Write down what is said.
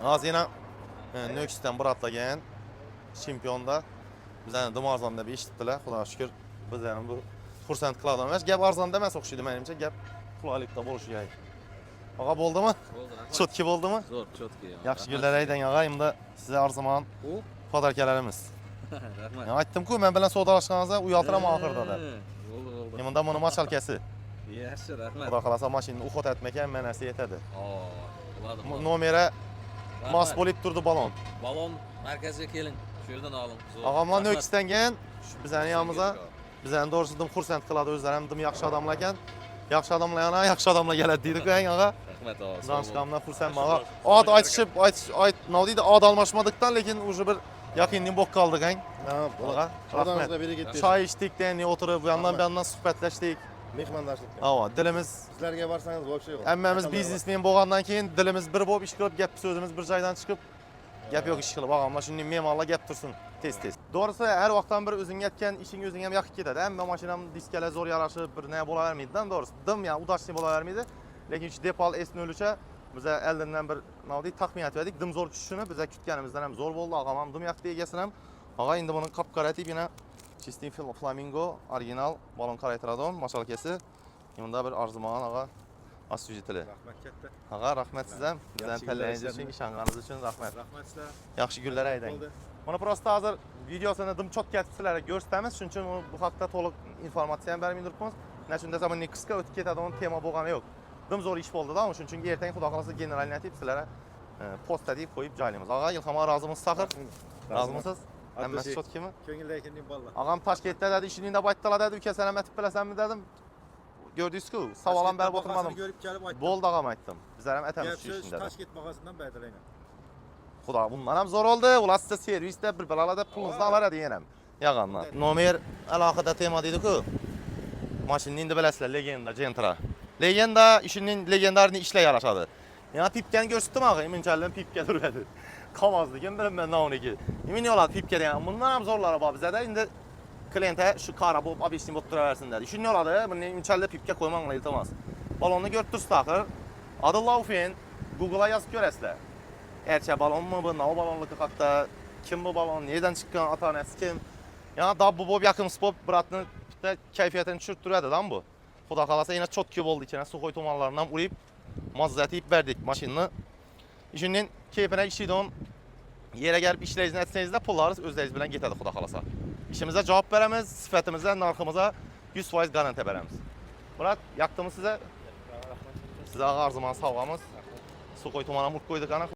Az yine Nöks'ten bıratlagan çempionda bizden dım arzanda bir işittiler. Xudoga şükür bizden bu xursand qiladi emas. Gap arzonda emas o'xshaydi menimcha, gap qulaylikda bo'lishi kerak. Ağa bo'ldimi? Bo'ldi, rahmat. Chotki bo'ldimi? Zo'r, chotki. Yaxshi kunlar ayting ağa, endi sizga arziman U? podarkalarimiz. Rahmat. Ya aytdim-ku, men bilan savdolashganingizda uyaltiraman oxirida deb. Bo'ldi, bo'ldi. Endi buni mashalkasi. Yaxshi, rahmat. Xudo xolasa mashinani uxot etmagan menasi yetadi. Bo'ladi. Nomeri mos bo'lib turdi balon. Balon markazga keling. Shu yerdan oling. Ağamlar Nöks'ten gen, bizning yanımıza, bizning doğrusu dım xursand qiladi, o'zlari ham dım yaxshi odamlar ekan. Yaxshi odamlar yana yaxshi odamlar keladi deydi-ku ağa. Rahmat ağa. Danışqanlar xursand ağa. Ad aytishib, nima deydi, ad almashmadikdan, lekin уже bir yaqinlik bo'lib qoldik ağa. Ağa, rahmat. Choy ichdik, ne o'tirib, bu yandan bu yandan suhbatlashdik. Mehmondoshlik. Ava, dilimiz Sizlarga borsangiz voобще yo'q. hammamiz biznesmen bo'lgandan keyin dilimiz bir bo'lib ish qilib, gap so'zimiz bir joydan chiqib, gap yo'q ish qilib, ağamlar shunday me'morlar gap tursin tez. Doğrusu her vaqtdan bir o'zing aytgan ishing o'zing ham yoqib ketadi. Hamma mashinam diskalar zo'r yarashib, bir ne bo'lavermaydi-dan, doğrusu. Dim yani udashli bo'lavermaydi. Lekin shu Depal S03'e bize elden bir nima deydi, taxmin etdik. Dim zo'r tushishini bize kutganimizdan ham zo'r bo'ldi. Ağam ham dim yoqdi egasini ham. Ağa endi buni qap-qora etib yana Chistin Flamingo original balon qaraytiradon mashalkasi. Bunda bir arzuman ağa asüjetili. Rahmat katta. Ağa rahmat sizga. Bizdan tanlagingiz uchun, ishonganingiz uchun rahmat. Rahmat sizlar. Yaxshi kunlar ayting. Buni prosta hozir videosini dim chot ketib sizlarga ko'rsatamiz. Shuning uchun bu haqda to'liq informatsiya ham bermay turibmiz. Mana shunda zamonning qisqa o'tib ketadigan tema bo'lgani yo'q. Dim zo'r ish bo'ldi-da, shuning uchun ertaga xudo xolasa generalni aytib sizlarga postda deb qo'yib joylaymiz. Ağa ilhomga rozimiz saxir. Rozimisiz? Hammasi chotkimi? Ko'ngildagini balla. Ağam Toshkentda dedi, ishingni deb aytdilar dedi, uka sen ham aytib bilasanmi dedim. Gördünüz-ku, savol ham berib o'tirmadim. Ko'rib kelib aytdim. Bo'ldi ağam aytdim. Bizlar ham aytamiz shu ishni dedi. Toshkent bag'asidan baydalayman. Xudo, bundan ham zo'r oldi. Ular sizga servisda bir balalarda pulingizni olaradi yana ham. Yag'anlar. Nomer alohida tema deydi-ku. Mashinani endi bilasizlar, legenda Gentra. Legenda ishining legendarini ishla yarashadi. Yana pipkani ko'rsatdim ağa, iminchalik pipka turadi. Kamazligim bilmem ne oniki. Emin yo'lar pipka degan. Bundan ham zo'rlari bor bizda. Endi klientə şu qara bo'lib, obyektni bo'lib turaversin dedi. Shuni yo'ladi, buni unchalik pipka qo'ymanglar iltimos. Balonni ko'rib tursiz axir. Adı Laufen, Google'a yozib ko'rasizlar. Ercha balonmi bu, nima balonligi haqida, kim bu balon, nereden chiqqan, ota-onasi kim? Yani dabbu bo'lib yaqinsiz bo'lib, biratni bitta kayfiyatini tushirib turadi-dan bu. Xudo xolasa yana chotki bo'ldi ikana Suxoy tomonlaridan urib, mazzatib berdik mashinani. Ishinin keyfine ishlaydigan yere gelip işleyizini etseniz de pullarınız özleringiz bilen ketadi xudo xolasa. İşimize cevap veremiz, sifatimize, narxımıza 100% garanti veremiz. Murat, yaktığımız size ağa arzuman sağlamız. Suxoy tomana murt koyduk ana.